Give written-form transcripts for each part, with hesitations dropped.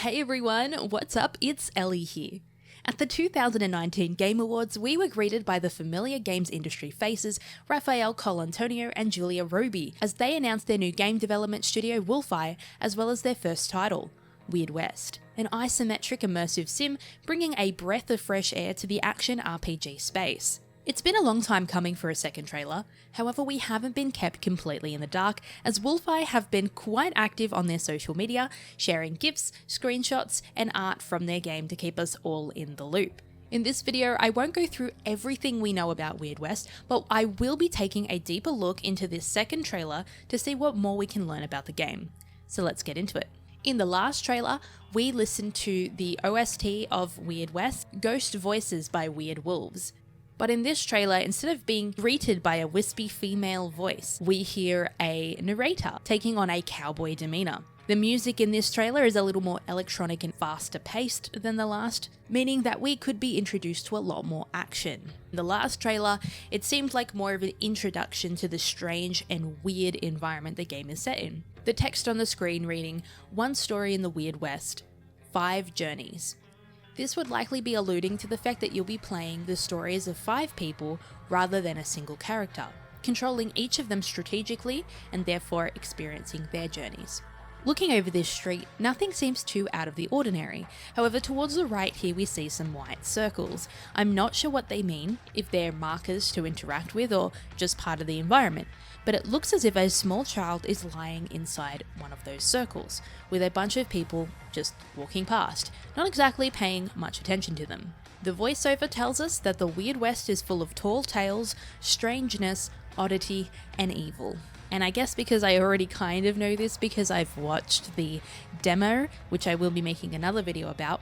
Hey everyone, what's up? It's Ellie here. At the 2019 Game Awards, we were greeted by the familiar games industry faces Rafael Colantonio and Julia Roby as they announced their new game development studio Wolfeye, as well as their first title, Weird West, an isometric immersive sim bringing a breath of fresh air to the action RPG space. It's been a long time coming for a second trailer, however we haven't been kept completely in the dark as Wolfeye have been quite active on their social media, sharing GIFs, screenshots and art from their game to keep us all in the loop. In this video, I won't go through everything we know about Weird West, but I will be taking a deeper look into this second trailer to see what more we can learn about the game. So let's get into it. In the last trailer, we listened to the OST of Weird West, Ghost Voices by Weird Wolves. But in this trailer, instead of being greeted by a wispy female voice, we hear a narrator taking on a cowboy demeanor. The music in this trailer is a little more electronic and faster paced than the last, meaning that we could be introduced to a lot more action. In the last trailer, it seemed like more of an introduction to the strange and weird environment the game is set in. The text on the screen reading, "One story in the Weird West, 5 journeys." This would likely be alluding to the fact that you'll be playing the stories of 5 people rather than a single character, controlling each of them strategically and therefore experiencing their journeys. Looking over this street, nothing seems too out of the ordinary. However, towards the right here we see some white circles. I'm not sure what they mean, if they're markers to interact with or just part of the environment, but it looks as if a small child is lying inside one of those circles, with a bunch of people just walking past, not exactly paying much attention to them. The voiceover tells us that the Weird West is full of tall tales, strangeness, oddity, and evil. And I guess because I already kind of know this because I've watched the demo, which I will be making another video about,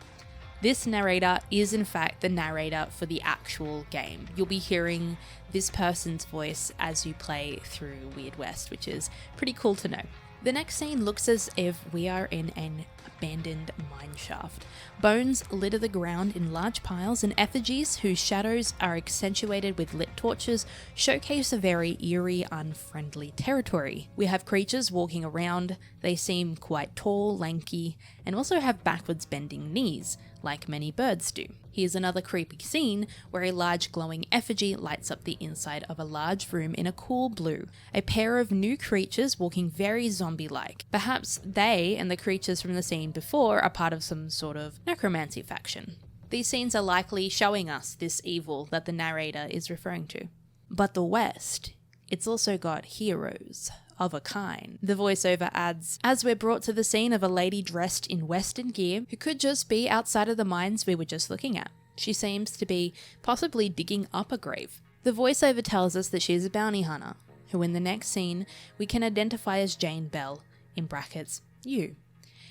this narrator is in fact the narrator for the actual game. You'll be hearing this person's voice as you play through Weird West, which is pretty cool to know. The next scene looks as if we are in an abandoned mineshaft. Bones litter the ground in large piles, and effigies whose shadows are accentuated with lit torches showcase a very eerie, unfriendly territory. We have creatures walking around. They seem quite tall, lanky, and also have backwards bending knees, like many birds do. Here's another creepy scene where a large glowing effigy lights up the inside of a large room in a cool blue. A pair of new creatures walking very zombie-like. Perhaps they and the creatures from the scene before are part of some sort of necromancy faction. These scenes are likely showing us this evil that the narrator is referring to. But the West, it's also got heroes of a kind. The voiceover adds, as we're brought to the scene of a lady dressed in Western gear who could just be outside of the mines we were just looking at. She seems to be possibly digging up a grave. The voiceover tells us that she is a bounty hunter, who in the next scene we can identify as Jane Bell, in brackets, you.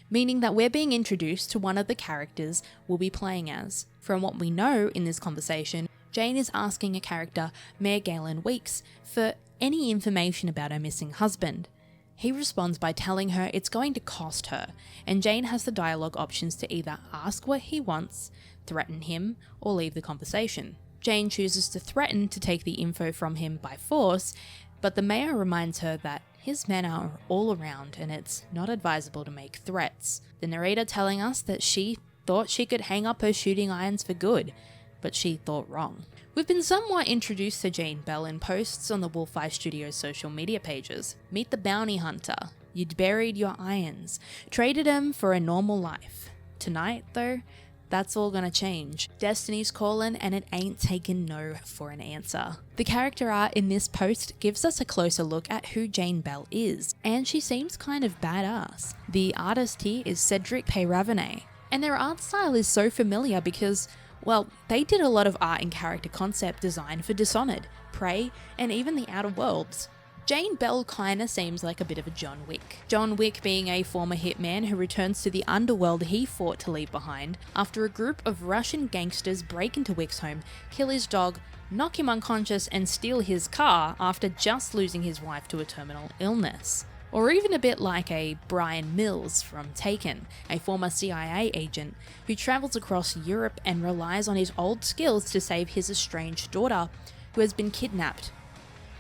Meaning that we're being introduced to one of the characters we'll be playing as. From what we know in this conversation, Jane is asking a character, Mayor Galen Weeks, for any information about her missing husband. He responds by telling her it's going to cost her, and Jane has the dialogue options to either ask what he wants, threaten him, or leave the conversation. Jane chooses to threaten to take the info from him by force, but the mayor reminds her that his men are all around and it's not advisable to make threats. The narrator telling us that she thought she could hang up her shooting irons for good, but she thought wrong. We've been somewhat introduced to Jane Bell in posts on the Wolfeye Studio social media pages. Meet the bounty hunter. You'd buried your irons, traded them for a normal life. Tonight, though, that's all gonna change. Destiny's calling and it ain't taking no for an answer. The character art in this post gives us a closer look at who Jane Bell is, and she seems kind of badass. The artist here is Cedric Peyravene, and their art style is so familiar because, well, they did a lot of art and character concept design for Dishonored, Prey, and even the Outer Worlds. Jane Bell kinda seems like a bit of a John Wick. John Wick being a former hitman who returns to the underworld he fought to leave behind after a group of Russian gangsters break into Wick's home, kill his dog, knock him unconscious, and steal his car after just losing his wife to a terminal illness. Or even a bit like a Brian Mills from Taken, a former CIA agent who travels across Europe and relies on his old skills to save his estranged daughter who has been kidnapped.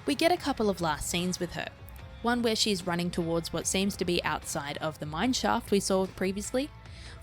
We get a couple of last scenes with her, one where she's running towards what seems to be outside of the mine shaft we saw previously,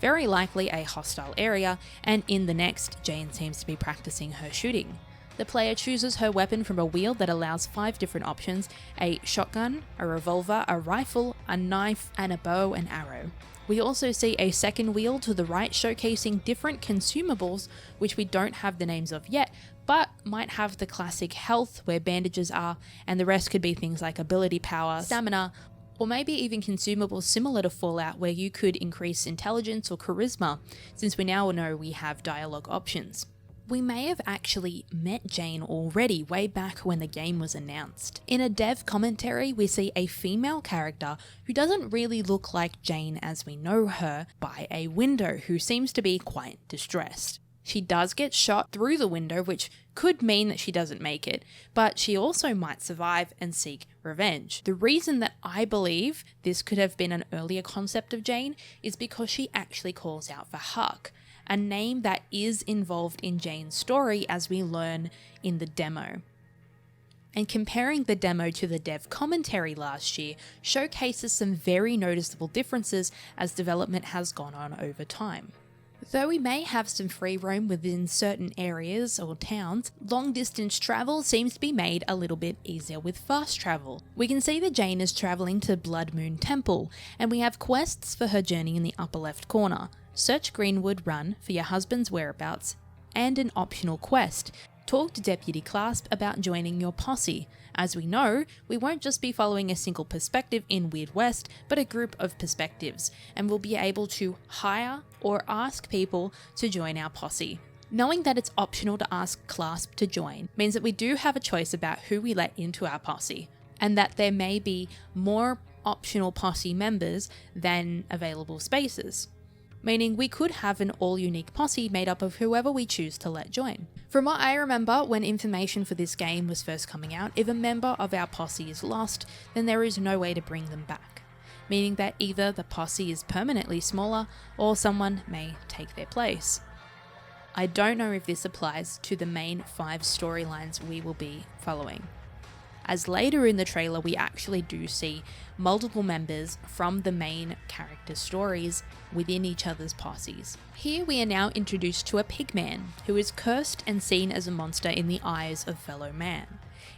very likely a hostile area, and in the next, Jane seems to be practicing her shooting. The player chooses her weapon from a wheel that allows 5 different options: a shotgun, a revolver, a rifle, a knife, and a bow and arrow. We also see a second wheel to the right showcasing different consumables, which we don't have the names of yet, but might have the classic health where bandages are, and the rest could be things like ability power, stamina, or maybe even consumables similar to Fallout where you could increase intelligence or charisma, since we now know we have dialogue options. We may have actually met Jane already way back when the game was announced. In a dev commentary, we see a female character who doesn't really look like Jane as we know her by a window, who seems to be quite distressed. She does get shot through the window, which could mean that she doesn't make it, but she also might survive and seek revenge. The reason that I believe this could have been an earlier concept of Jane is because she actually calls out for Huck, a name that is involved in Jane's story as we learn in the demo. And comparing the demo to the dev commentary last year showcases some very noticeable differences as development has gone on over time. Though we may have some free roam within certain areas or towns, long distance travel seems to be made a little bit easier with fast travel. We can see that Jane is travelling to Blood Moon Temple, and we have quests for her journey in the upper left corner. Search Greenwood Run for your husband's whereabouts, and an optional quest: talk to Deputy Clasp about joining your posse. As we know, we won't just be following a single perspective in Weird West, but a group of perspectives, and we'll be able to hire or ask people to join our posse. Knowing that it's optional to ask Clasp to join means that we do have a choice about who we let into our posse, and that there may be more optional posse members than available spaces, meaning we could have an all-unique posse made up of whoever we choose to let join. From what I remember, when information for this game was first coming out, if a member of our posse is lost, then there is no way to bring them back, meaning that either the posse is permanently smaller or someone may take their place. I don't know if this applies to the main 5 storylines we will be following, as later in the trailer we actually do see multiple members from the main character stories within each other's posses. Here we are now introduced to a pigman who is cursed and seen as a monster in the eyes of fellow man.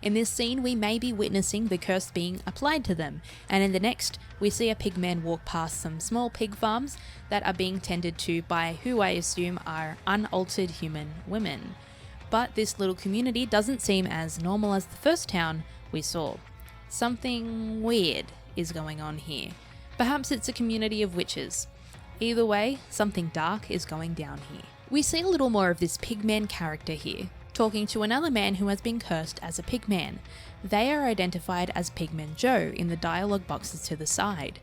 In this scene we may be witnessing the curse being applied to them, and in the next we see a pigman walk past some small pig farms that are being tended to by who I assume are unaltered human women. But this little community doesn't seem as normal as the first town we saw. Something weird is going on here. Perhaps it's a community of witches. Either way, something dark is going down here. We see a little more of this pigman character here, talking to another man who has been cursed as a pigman. They are identified as Pigman Joe in the dialogue boxes to the side.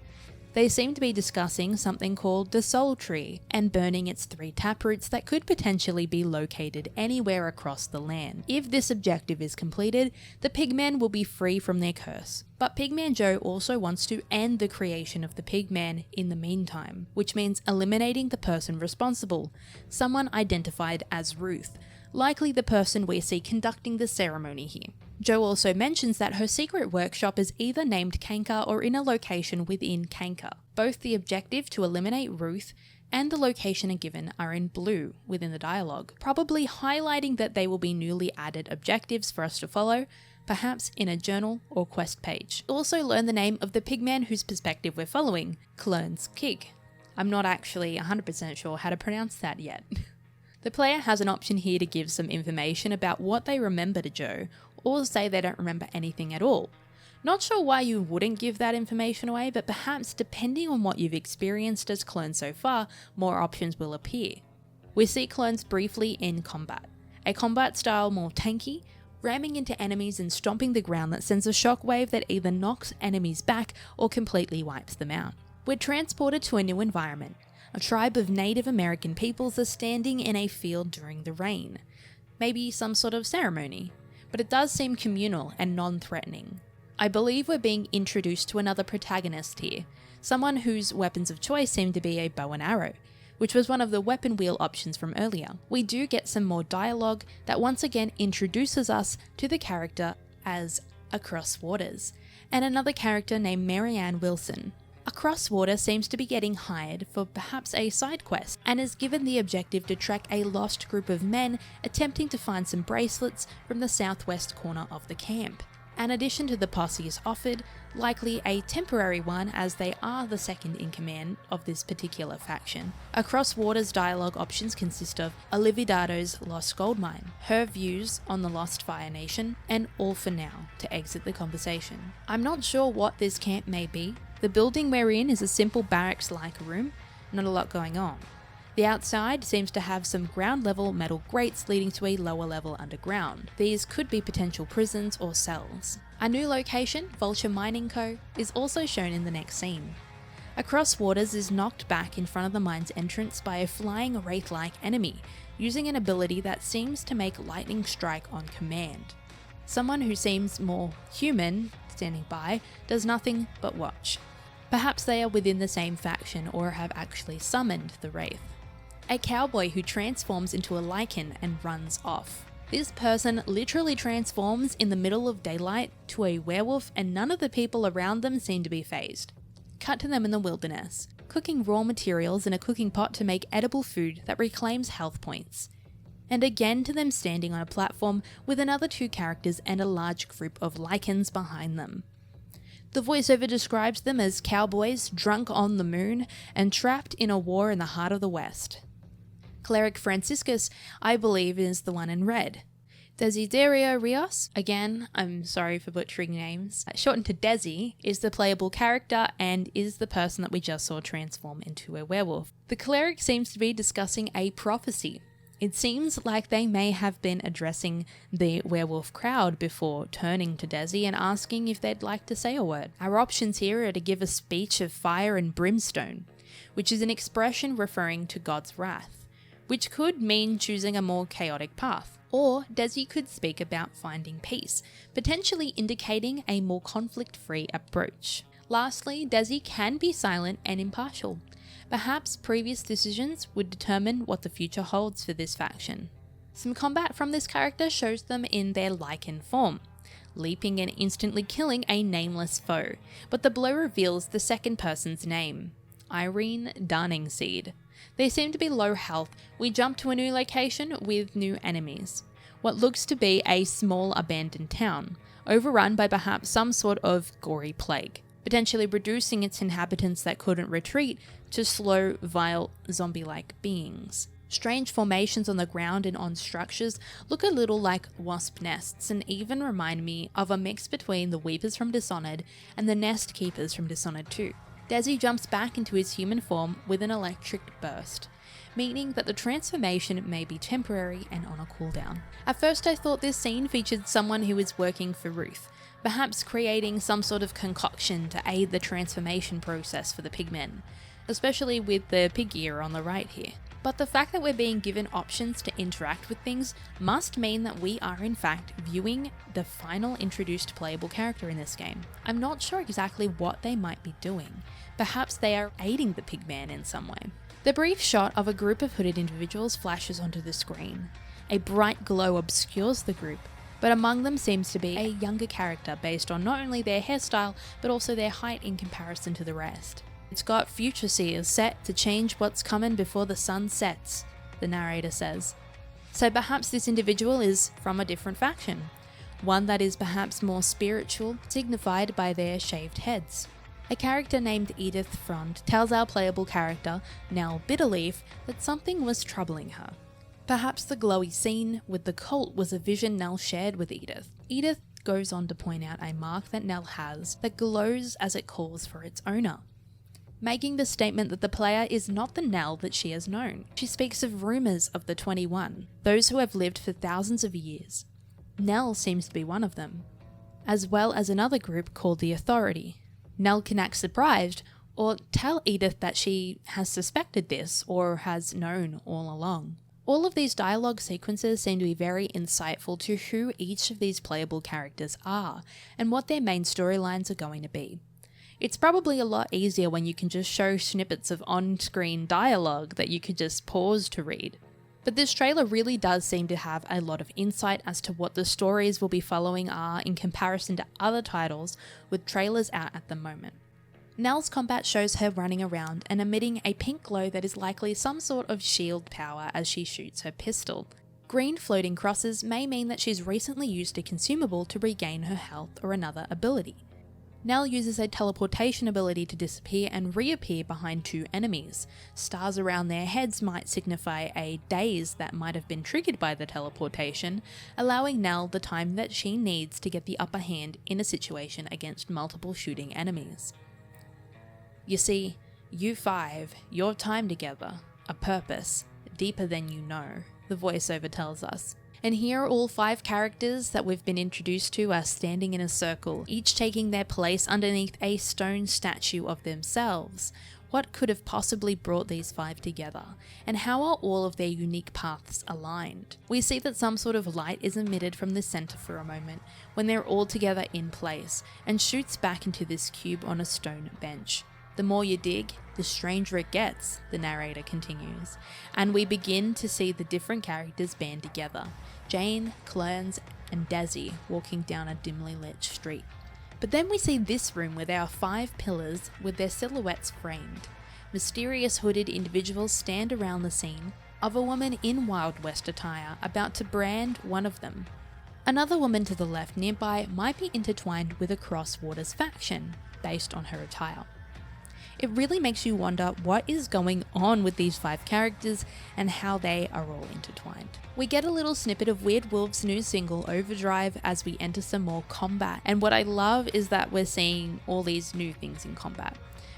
They seem to be discussing something called the Soul Tree and burning its 3 taproots that could potentially be located anywhere across the land. If this objective is completed, the pigmen will be free from their curse. But Pigman Joe also wants to end the creation of the pigman in the meantime, which means eliminating the person responsible, someone identified as Ruth, likely the person we see conducting the ceremony here. Joe also mentions that her secret workshop is either named Kanker or in a location within Kanker. Both the objective to eliminate Ruth and the location given are in blue within the dialogue, probably highlighting that they will be newly added objectives for us to follow, perhaps in a journal or quest page. Also learn the name of the pigman whose perspective we're following, Clern's Kick. I'm not actually 100% sure how to pronounce that yet. The player has an option here to give some information about what they remember to Joe, or say they don't remember anything at all. Not sure why you wouldn't give that information away, but perhaps depending on what you've experienced as clones so far, more options will appear. We see clones briefly in combat, a combat style more tanky, ramming into enemies and stomping the ground that sends a shockwave that either knocks enemies back or completely wipes them out. We're transported to a new environment. A tribe of Native American peoples are standing in a field during the rain. Maybe some sort of ceremony, but it does seem communal and non-threatening. I believe we're being introduced to another protagonist here, someone whose weapons of choice seem to be a bow and arrow, which was one of the weapon wheel options from earlier. We do get some more dialogue that once again introduces us to the character as Across Waters, and another character named Marianne Wilson. A crosswater seems to be getting hired for perhaps a side quest and is given the objective to track a lost group of men attempting to find some bracelets from the southwest corner of the camp. An addition to the posse is offered, likely a temporary one as they are the second in command of this particular faction. Across Water's dialogue options consist of Olividado's Lost Gold Mine, her views on the Lost Fire Nation, and All for Now to exit the conversation. I'm not sure what this camp may be. The building we're in is a simple barracks-like room, not a lot going on. The outside seems to have some ground level metal grates leading to a lower level underground. These could be potential prisons or cells. A new location, Vulture Mining Co., is also shown in the next scene. Across Waters is knocked back in front of the mine's entrance by a flying wraith-like enemy, using an ability that seems to make lightning strike on command. Someone who seems more human, standing by, does nothing but watch. Perhaps they are within the same faction or have actually summoned the wraith. A cowboy who transforms into a lichen and runs off. This person literally transforms in the middle of daylight to a werewolf and none of the people around them seem to be fazed. Cut to them in the wilderness, cooking raw materials in a cooking pot to make edible food that reclaims health points. And again to them standing on a platform with another two characters and a large group of lichens behind them. The voiceover describes them as cowboys drunk on the moon and trapped in a war in the heart of the West. Cleric Franciscus, I believe, is the one in red. Desiderio Rios, again, I'm sorry for butchering names, shortened to Desi, is the playable character and is the person that we just saw transform into a werewolf. The cleric seems to be discussing a prophecy. It seems like they may have been addressing the werewolf crowd before turning to Desi and asking if they'd like to say a word. Our options here are to give a speech of fire and brimstone, which is an expression referring to God's wrath, which could mean choosing a more chaotic path. Or Desi could speak about finding peace, potentially indicating a more conflict-free approach. Lastly, Desi can be silent and impartial. Perhaps previous decisions would determine what the future holds for this faction. Some combat from this character shows them in their lichen form, leaping and instantly killing a nameless foe, but the blow reveals the second person's name, Irene Darningseed. They seem to be low health. We jump to a new location with new enemies. What looks to be a small abandoned town, overrun by perhaps some sort of gory plague, potentially reducing its inhabitants that couldn't retreat to slow, vile, zombie-like beings. Strange formations on the ground and on structures look a little like wasp nests and even remind me of a mix between the Weepers from Dishonored and the Nest Keepers from Dishonored 2. Desi jumps back into his human form with an electric burst, meaning that the transformation may be temporary and on a cooldown. At first I thought this scene featured someone who is working for Ruth, perhaps creating some sort of concoction to aid the transformation process for the pigmen, especially with the pig ear on the right here. But the fact that we're being given options to interact with things must mean that we are in fact viewing the final introduced playable character in this game. I'm not sure exactly what they might be doing. Perhaps they are aiding the pigman in some way. The brief shot of a group of hooded individuals flashes onto the screen. A bright glow obscures the group, but among them seems to be a younger character based on not only their hairstyle, but also their height in comparison to the rest. It's got future seers set to change what's coming before the sun sets, the narrator says. So perhaps this individual is from a different faction, one that is perhaps more spiritual, signified by their shaved heads. A character named Edith Front tells our playable character, Nell Bitterleaf, that something was troubling her. Perhaps the glowy scene with the cult was a vision Nell shared with Edith. Edith goes on to point out a mark that Nell has that glows as it calls for its owner, making the statement that the player is not the Nell that she has known. She speaks of rumours of the 21, those who have lived for thousands of years. Nell seems to be one of them, as well as another group called the Authority. Nell can act surprised, or tell Edith that she has suspected this, or has known all along. All of these dialogue sequences seem to be very insightful to who each of these playable characters are, and what their main storylines are going to be. It's probably a lot easier when you can just show snippets of on-screen dialogue that you could just pause to read. But this trailer really does seem to have a lot of insight as to what the stories we'll be following are in comparison to other titles with trailers out at the moment. Nell's combat shows her running around and emitting a pink glow that is likely some sort of shield power as she shoots her pistol. Green floating crosses may mean that she's recently used a consumable to regain her health or another ability. Nell uses a teleportation ability to disappear and reappear behind two enemies. Stars around their heads might signify a daze that might have been triggered by the teleportation, allowing Nell the time that she needs to get the upper hand in a situation against multiple shooting enemies. You see, you five, your time together, a purpose, deeper than you know, the voiceover tells us. And here all 5 characters that we've been introduced to are standing in a circle, each taking their place underneath a stone statue of themselves. What could have possibly brought these 5 together? And how are all of their unique paths aligned? We see that some sort of light is emitted from the center for a moment, when they're all together in place, and shoots back into this cube on a stone bench. The more you dig, the stranger it gets, the narrator continues, and we begin to see the different characters band together. Jane, Clarence, and Desi walking down a dimly lit street. But then we see this room with our 5 pillars with their silhouettes framed. Mysterious hooded individuals stand around the scene of a woman in Wild West attire about to brand one of them. Another woman to the left nearby might be intertwined with a Crosswaters faction, based on her attire. It really makes you wonder what is going on with these 5 characters and how they are all intertwined. We get a little snippet of Weird Wolf's new single Overdrive as we enter some more combat, and what I love is that we're seeing all these new things in combat.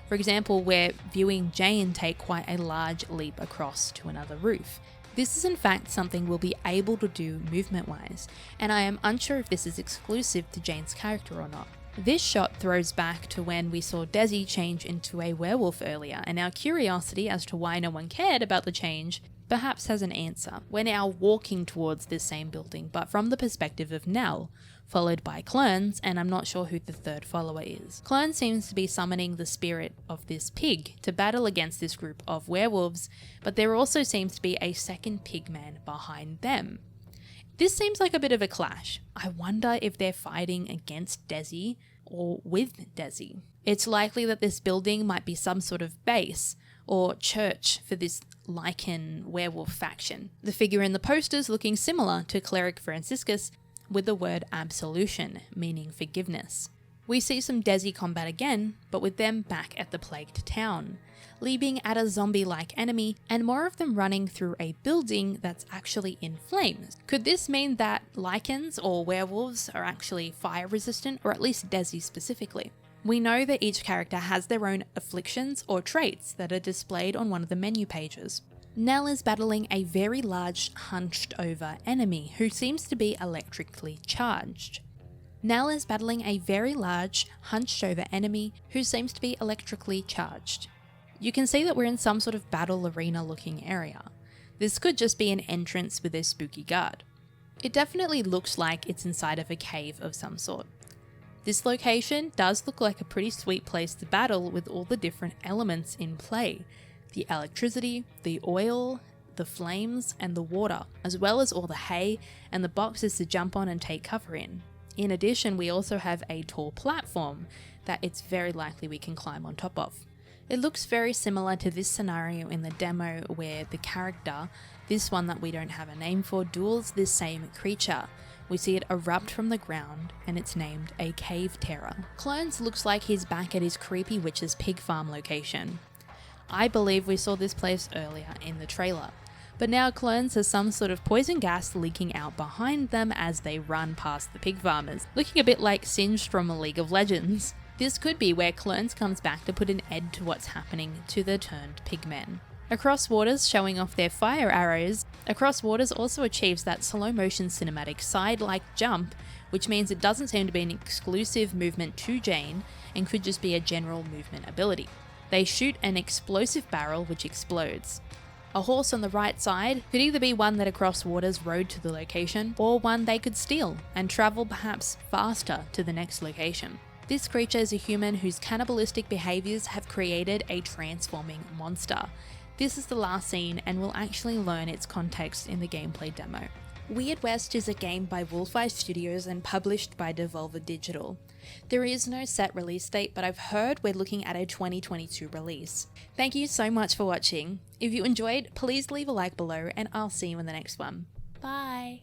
For example, we're viewing Jane take quite a large leap across to another roof. This is in fact something we'll be able to do movement-wise, and I am unsure if this is exclusive to Jane's character or not. This shot throws back to when we saw Desi change into a werewolf earlier, and our curiosity as to why no one cared about the change perhaps has an answer. We're now walking towards this same building, but from the perspective of Nell, followed by Clarence, and I'm not sure who the third follower is. Clarence seems to be summoning the spirit of this pig to battle against this group of werewolves, but there also seems to be a second pigman behind them. This seems like a bit of a clash. I wonder if they're fighting against Desi or with Desi. It's likely that this building might be some sort of base or church for this lichen werewolf faction. The figure in the posters looking similar to Cleric Franciscus with the word absolution, meaning forgiveness. We see some Desi combat again, but with them back at the plagued town, leaping at a zombie-like enemy, and more of them running through a building that's actually in flames. Could this mean that lichens or werewolves are actually fire resistant, or at least Desi specifically? We know that each character has their own afflictions or traits that are displayed on one of the menu pages. Nell is battling a very large hunched over enemy who seems to be electrically charged. Nell is battling a very large, hunched-over enemy who seems to be electrically charged. You can see that we're in some sort of battle arena-looking area. This could just be an entrance with a spooky guard. It definitely looks like it's inside of a cave of some sort. This location does look like a pretty sweet place to battle with all the different elements in play. The electricity, the oil, the flames, and the water, as well as all the hay and the boxes to jump on and take cover in. In addition, we also have a tall platform that it's very likely we can climb on top of. It looks very similar to this scenario in the demo where the character, this one that we don't have a name for, duels this same creature. We see it erupt from the ground and it's named a cave terror. Clarence looks like he's back at his creepy witch's pig farm location. I believe we saw this place earlier in the trailer. But now Clarence has some sort of poison gas leaking out behind them as they run past the pig farmers, looking a bit like Singed from a League of Legends. This could be where Clarence comes back to put an end to what's happening to the turned pigmen. Across Waters showing off their fire arrows, Across Waters also achieves that slow motion cinematic side-like jump, which means it doesn't seem to be an exclusive movement to Jane and could just be a general movement ability. They shoot an explosive barrel which explodes. A horse on the right side could either be one that Across Waters rode to the location, or one they could steal and travel perhaps faster to the next location. This creature is a human whose cannibalistic behaviours have created a transforming monster. This is the last scene and we'll actually learn its context in the gameplay demo. Weird West is a game by Wolfeye Studios and published by Devolver Digital. There is no set release date, but I've heard we're looking at a 2022 release. Thank you so much for watching. If you enjoyed, please leave a like below and I'll see you in the next one. Bye!